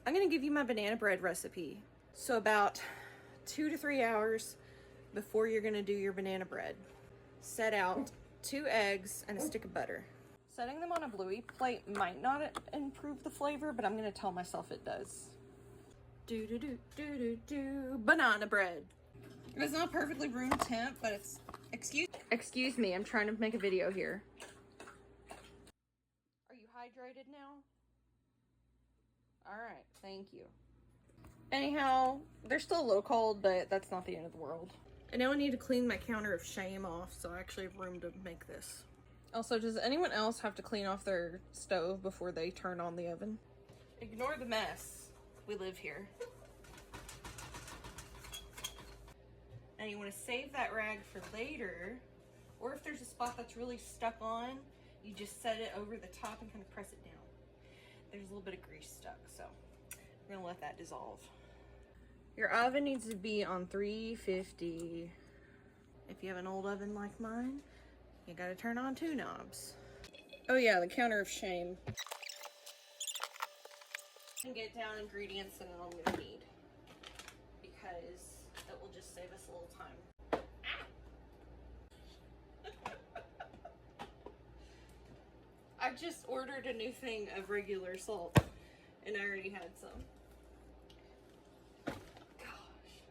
I'm gonna give you my banana bread recipe. So about 2 to 3 hours before you're gonna do your banana bread, set out 2 eggs and a stick of butter. Setting them on a bluey plate might not improve the flavor, but I'm gonna tell myself it does. Banana bread. It's not perfectly room temp, but it's, excuse me, I'm trying to make a video here. Are you hydrated now? All right, thank you. Anyhow, they're still a little cold, but that's not the end of the world. And now I need to clean my counter of shame off, so I actually have room to make this. Also, does anyone else have to clean off their stove before they turn on the oven? Ignore the mess. We live here. And you want to save that rag for later, or if there's a spot that's really stuck on, you just set it over the top and kind of press it down. There's a little bit of grease stuck, so we're gonna let that dissolve. Your oven needs to be on 350. If you have an old oven like mine, you gotta turn on 2 knobs. Oh yeah, the counter of shame. And get down ingredients that I'm gonna need, because that will just save us a little time. Ah! I just ordered a new thing of regular salt, and I already had some. Gosh,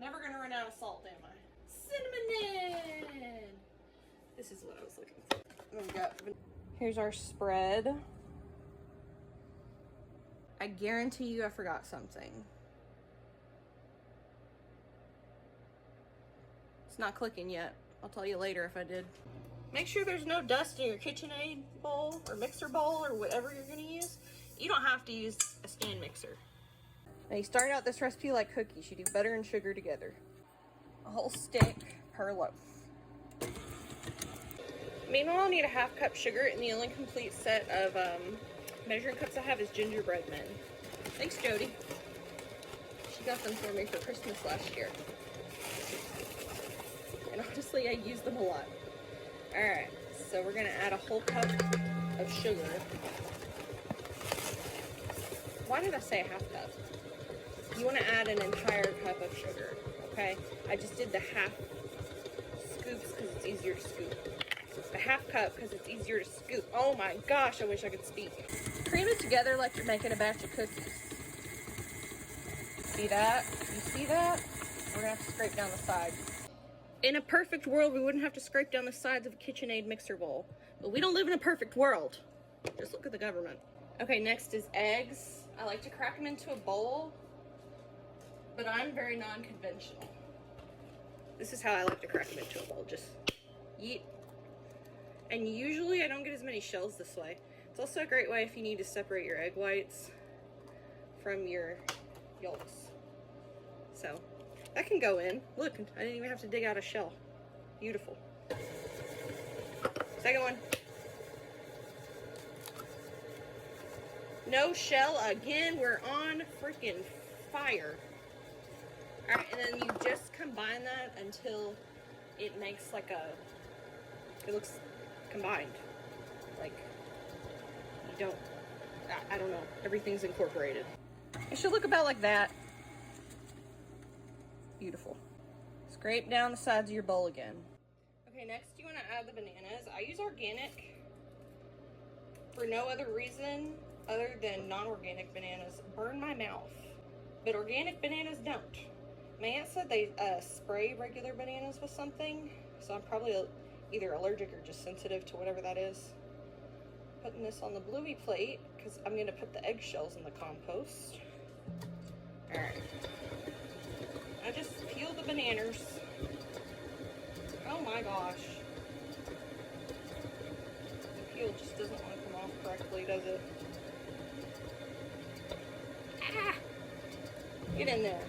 never gonna run out of salt, am I? Cinnamon! This is what I was looking for. Here's our spread. I guarantee you I forgot something. It's not clicking yet. I'll tell you later if I did. Make sure there's no dust in your KitchenAid bowl or mixer bowl or whatever you're gonna use. You don't have to use a stand mixer. Now you start out this recipe like cookies. You do butter and sugar together. A whole stick per loaf. Meanwhile, I'll need a 1/2 cup sugar, and the only complete set of measuring cups I have is gingerbread men. Thanks, Jody. She got them for me for Christmas last year. And honestly, I use them a lot. All right, so we're gonna add a whole cup of sugar. Why did I say a 1/2 cup? You wanna add an entire cup of sugar, okay? I just did the 1/2 scoops because it's easier to scoop. The 1/2 cup because it's easier to scoop. Oh my gosh, I wish I could speak. Cream it together like you're making a batch of cookies. See that? You see that? We're gonna have to scrape down the sides. In a perfect world, we wouldn't have to scrape down the sides of a KitchenAid mixer bowl. But we don't live in a perfect world. Just look at the government. Okay, next is eggs. I like to crack them into a bowl, but I'm very non-conventional. This is how I like to crack them into a bowl. Just yeet. And usually I don't get as many shells this way. It's also a great way if you need to separate your egg whites from your yolks. So that can go in. Look, I didn't even have to dig out a shell. Beautiful. Second one. No shell again. We're on freaking fire. All right, and then you just combine that until it makes like it looks combined. Like, you don't, I don't know. Everything's incorporated. It should look about like that. Beautiful. Scrape down the sides of your bowl again. Okay, next you want to add the bananas. I use organic for no other reason other than non-organic bananas burn my mouth, but organic bananas don't. My aunt said they spray regular bananas with something, so I'm probably either allergic or just sensitive to whatever that is. Putting this on the bluey plate because I'm going to put the eggshells in the compost. All right. I just peel the bananas. Oh my gosh. The peel just doesn't want to come off correctly, does it? Ah! Get in there.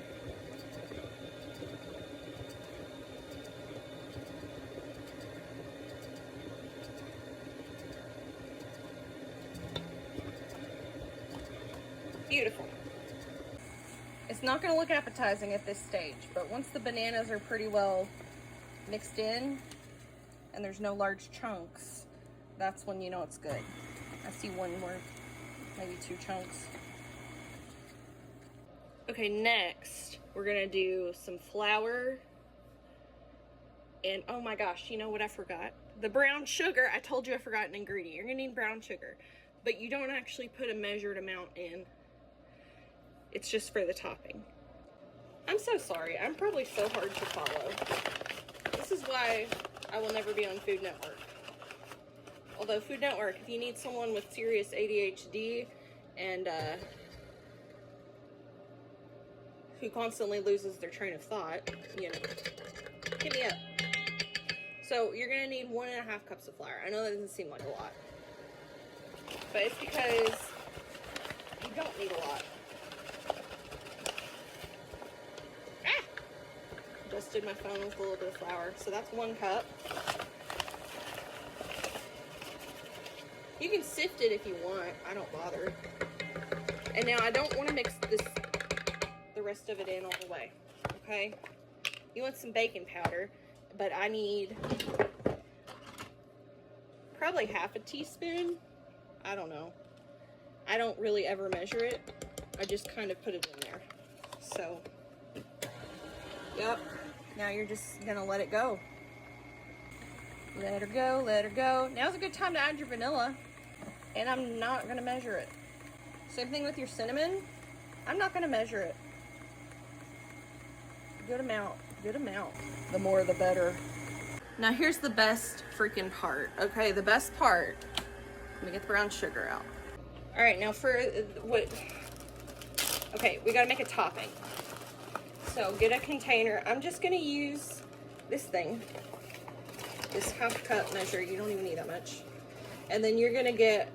Beautiful. It's not going to look appetizing at this stage, but once the bananas are pretty well mixed in and there's no large chunks, that's when you know it's good. I see one more, maybe 2 chunks. Okay, next we're gonna do some flour. And oh my gosh, you know what I forgot? The brown sugar. I told you I forgot an ingredient. You're gonna need brown sugar, but you don't actually put a measured amount in. It's just for the topping. I'm so sorry. I'm probably so hard to follow. This is why I will never be on Food Network. Although Food Network, if you need someone with serious ADHD and who constantly loses their train of thought, you know, hit me up. So you're gonna need 1.5 cups of flour. I know that doesn't seem like a lot, but it's because you don't need a lot. Dusted my phone with a little bit of flour. So that's 1 cup. You can sift it if you want. I don't bother. And now I don't want to mix the rest of it in all the way. Okay? You want some baking powder, but I need probably 1/2 teaspoon. I don't know. I don't really ever measure it. I just kind of put it in there. So, yep. Now you're just gonna let it go. Let her go, let her go. Now's a good time to add your vanilla. And I'm not gonna measure it. Same thing with your cinnamon. I'm not gonna measure it. Good amount, good amount. The more the better. Now here's the best freaking part, okay? The best part. Let me get the brown sugar out. All right, now for what, okay, we gotta make a topping. So get a container. I'm just gonna use this thing, this 1/2 cup measure. You don't even need that much. And then you're gonna get,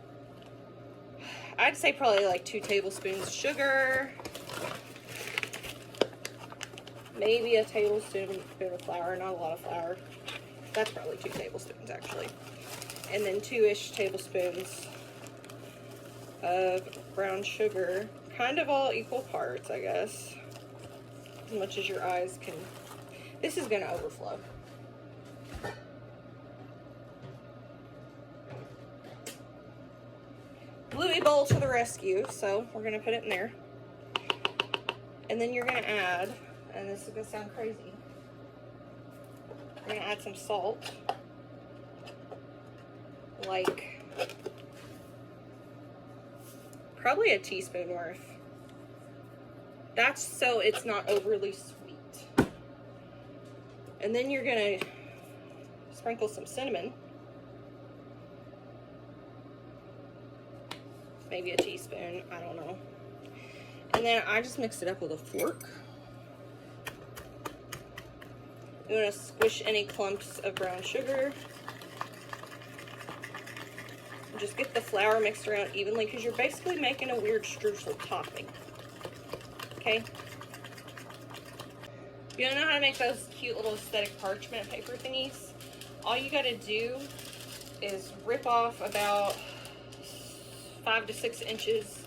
I'd say probably like 2 tablespoons sugar, maybe a tablespoon of flour, not a lot of flour. That's probably 2 tablespoons actually. And then 2-ish tablespoons of brown sugar, kind of all equal parts, I guess. As much as your eyes can. This is gonna overflow. Bluey bowl to the rescue, so we're gonna put it in there. And then you're gonna add, and this is gonna sound crazy, we're gonna add some salt. Like, probably a teaspoon worth. That's so it's not overly sweet. And then you're gonna sprinkle some cinnamon. Maybe a teaspoon, I don't know. And then I just mixed it up with a fork. You wanna squish any clumps of brown sugar. Just get the flour mixed around evenly because you're basically making a weird streusel topping. Okay? You don't know how to make those cute little aesthetic parchment paper thingies? All you gotta do is rip off about 5 to 6 inches,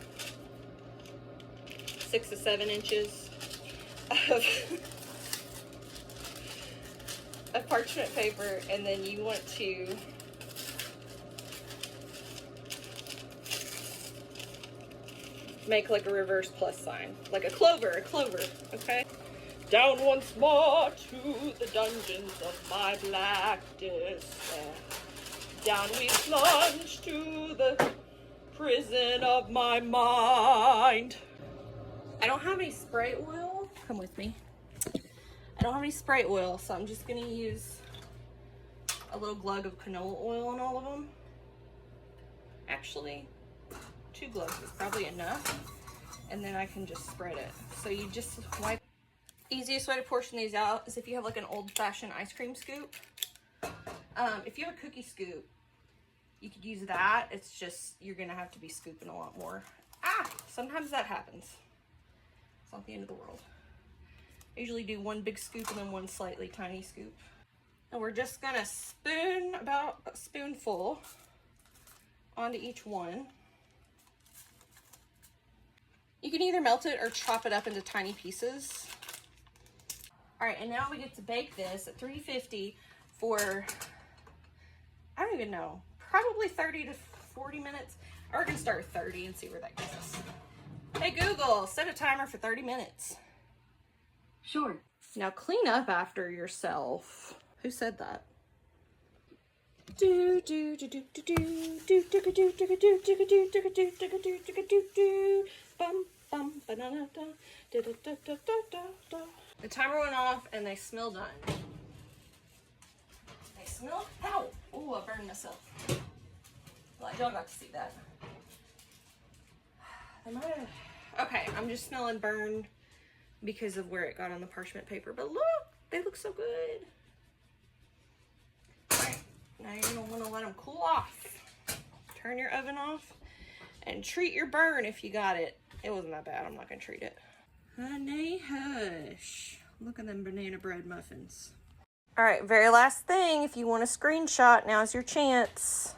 6 to 7 inches of parchment paper, and then you want to make like a reverse plus sign, like a clover, okay? Down once more to the dungeons of my black despair. Down we plunge to the prison of my mind. I don't have any spray oil. Come with me. I don't have any spray oil, so I'm just gonna use a little glug of canola oil in all of them. Actually, 2 glugs is probably enough. And then I can just spread it. So you just wipe. Easiest way to portion these out is if you have like an old-fashioned ice cream scoop. If you have a cookie scoop, you could use that. It's just, you're gonna have to be scooping a lot more. Sometimes that happens. It's not the end of the world. I usually do 1 big scoop and then 1 slightly tiny scoop. And we're just gonna spoon about a spoonful onto each one. You can either melt it or chop it up into tiny pieces. All right, and now we get to bake this at 350 for, I don't even know, probably 30 to 40 minutes. Or we can start at 30 and see where that gets us. Hey Google, set a timer for 30 minutes. Sure. Now clean up after yourself. Who said that? Do do do do do do do do do do do do do do do do do do do bum bum banana da da da da da da da. The timer went off and they smell done. They smell. Ow! Oh, I burned myself. Well, I don't got to see that. They might have. Okay, I'm just smelling burn because of where it got on the parchment paper. But look, they look so good. Alright, now you're gonna want to let them cool off. Turn your oven off and treat your burn if you got it. It wasn't that bad. I'm not gonna treat it. Honey hush. Look at them banana bread muffins. Alright, very last thing. If you want a screenshot, now's your chance.